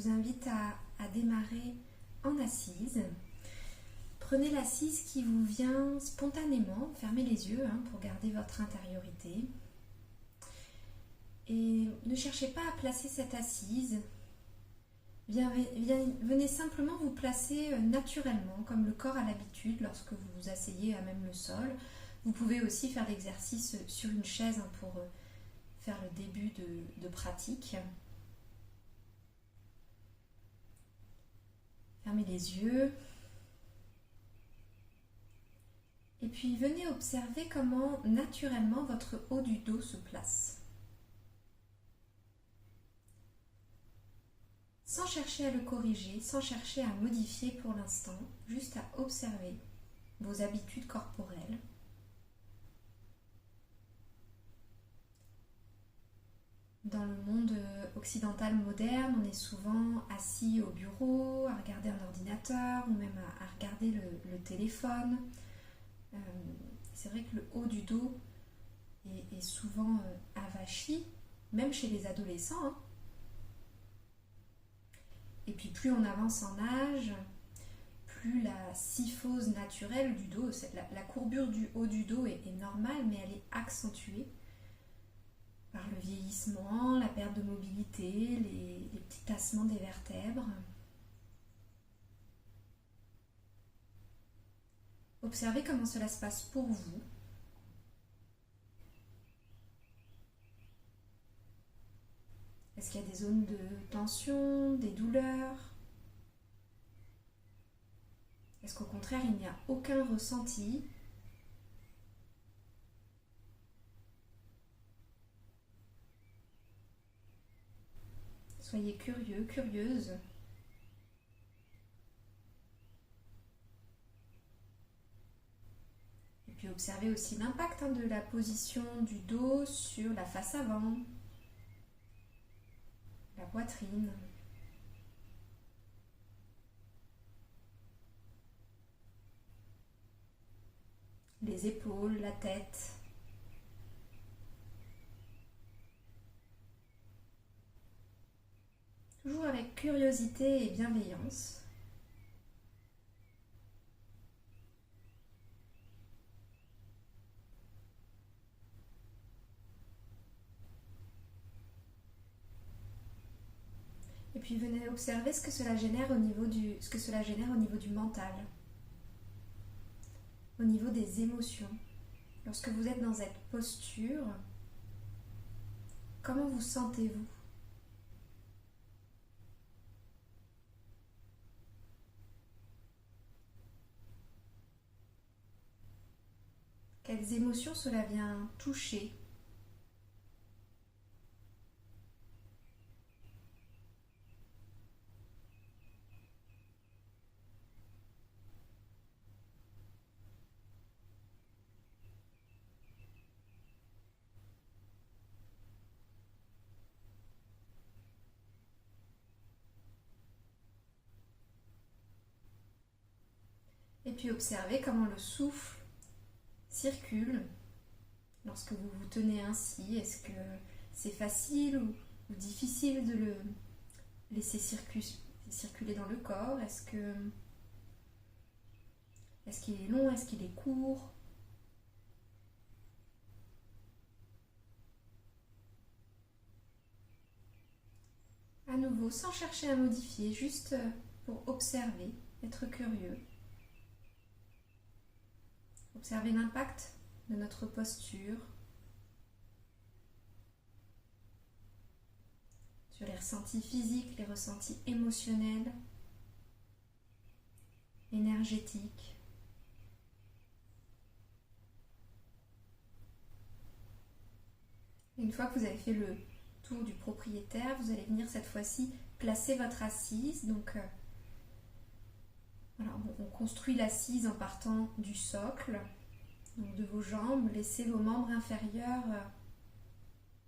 vous invite à démarrer en assise. Prenez l'assise qui vous vient spontanément, fermez les yeux pour garder votre intériorité. Et ne cherchez pas à placer cette assise. Venez simplement vous placer naturellement, comme le corps a l'habitude lorsque vous vous asseyez à même le sol. Vous pouvez aussi faire l'exercice sur une chaise pour faire le début de pratique. Fermez les yeux. Et puis venez observer comment naturellement votre haut du dos se place. Sans chercher à le corriger, sans chercher à modifier pour l'instant, juste à observer vos habitudes corporelles. Dans le monde occidental moderne, on est souvent assis au bureau, à regarder un ordinateur ou même à regarder le téléphone. C'est vrai que le haut du dos est souvent avachi, même chez les adolescents. Et puis plus on avance en âge, plus la syphose naturelle du dos, la courbure du haut du dos est normale, mais elle est accentuée par le vieillissement, la perte de mobilité, les petits tassements des vertèbres. Observez comment cela se passe pour vous. Est-ce qu'il y a des zones de tension, des douleurs? Est-ce qu'au contraire, il n'y a aucun ressenti? Soyez curieux, curieuse. Et puis observez aussi l'impact de la position du dos sur la face avant, la poitrine. Les épaules, la tête. Toujours avec curiosité et bienveillance. Et puis venez observer ce que cela génère au niveau du mental, au niveau des émotions. Lorsque vous êtes dans cette posture, comment vous sentez-vous? Quelles émotions cela vient toucher? Et puis observez comment le souffle circule lorsque vous vous tenez ainsi. Est-ce que c'est facile ou difficile de le laisser circuler dans le corps? Est-ce qu'il est long? Est-ce qu'il est court? À nouveau, sans chercher à modifier, juste pour observer, être curieux. Observez l'impact de notre posture sur les ressentis physiques, les ressentis émotionnels, énergétiques. Une fois que vous avez fait le tour du propriétaire, vous allez venir cette fois-ci placer votre assise. Donc, voilà, on construit l'assise en partant du socle, donc de vos jambes. Laissez vos membres inférieurs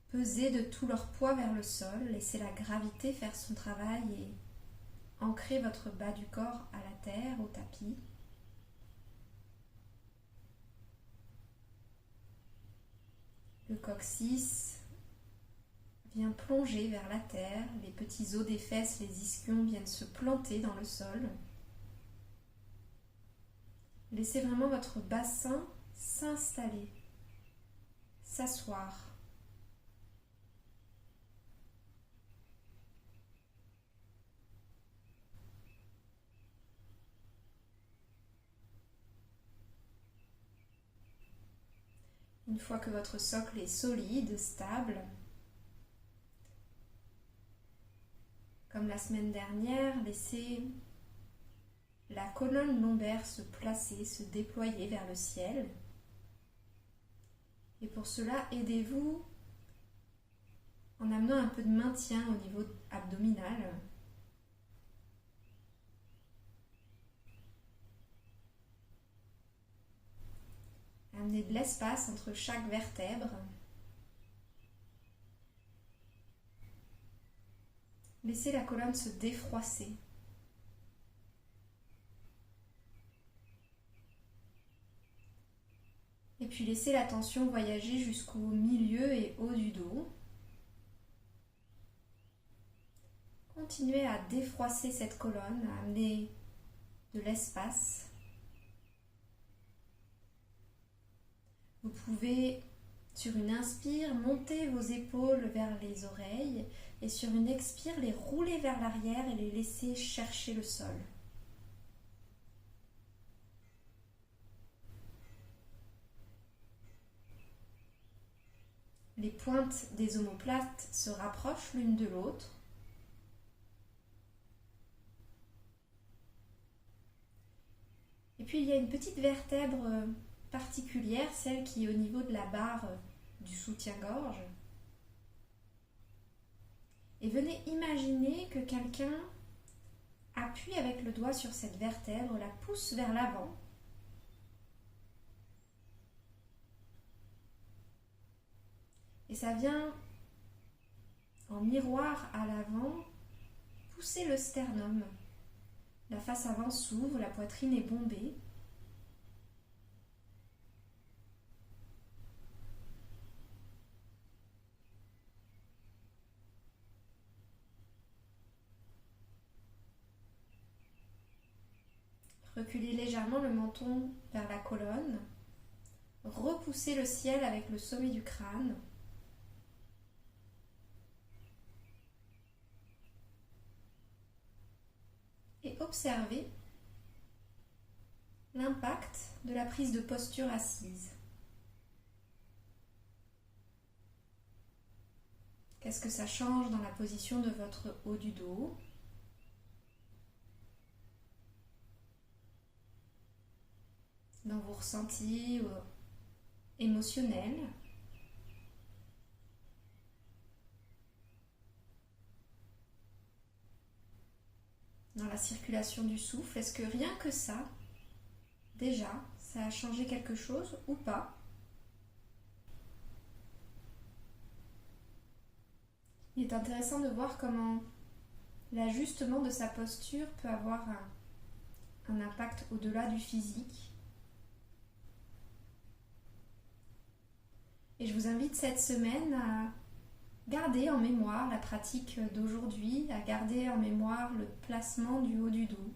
peser de tout leur poids vers le sol. Laissez la gravité faire son travail et ancrer votre bas du corps à la terre, au tapis. Le coccyx vient plonger vers la terre, les petits os des fesses, les ischions viennent se planter dans le sol. Laissez vraiment votre bassin s'installer, s'asseoir. Une fois que votre socle est solide, stable, comme la semaine dernière, laissez la colonne lombaire se placer, se déployer vers le ciel. Et pour cela, aidez-vous en amenant un peu de maintien au niveau abdominal. Amenez de l'espace entre chaque vertèbre. Laissez la colonne se défroisser. Et puis laissez la tension voyager jusqu'au milieu et haut du dos. Continuez à défroisser cette colonne, à amener de l'espace. Vous pouvez, sur une inspire, monter vos épaules vers les oreilles et sur une expire, les rouler vers l'arrière et les laisser chercher le sol. Les pointes des omoplates se rapprochent l'une de l'autre. Et puis il y a une petite vertèbre particulière, celle qui est au niveau de la barre du soutien-gorge. Et venez imaginer que quelqu'un appuie avec le doigt sur cette vertèbre, la pousse vers l'avant. Et ça vient en miroir à l'avant pousser le sternum. La face avant s'ouvre, la poitrine est bombée. Reculez légèrement le menton vers la colonne. Repoussez le ciel avec le sommet du crâne. Et observez l'impact de la prise de posture assise. Qu'est-ce que ça change dans la position de votre haut du dos ? Dans vos ressentis émotionnels ? Dans la circulation du souffle, est-ce que rien que ça, déjà, ça a changé quelque chose ou pas ? Il est intéressant de voir comment l'ajustement de sa posture peut avoir un impact au-delà du physique. Et je vous invite cette semaine à garder en mémoire la pratique d'aujourd'hui, à garder en mémoire le placement du haut du dos.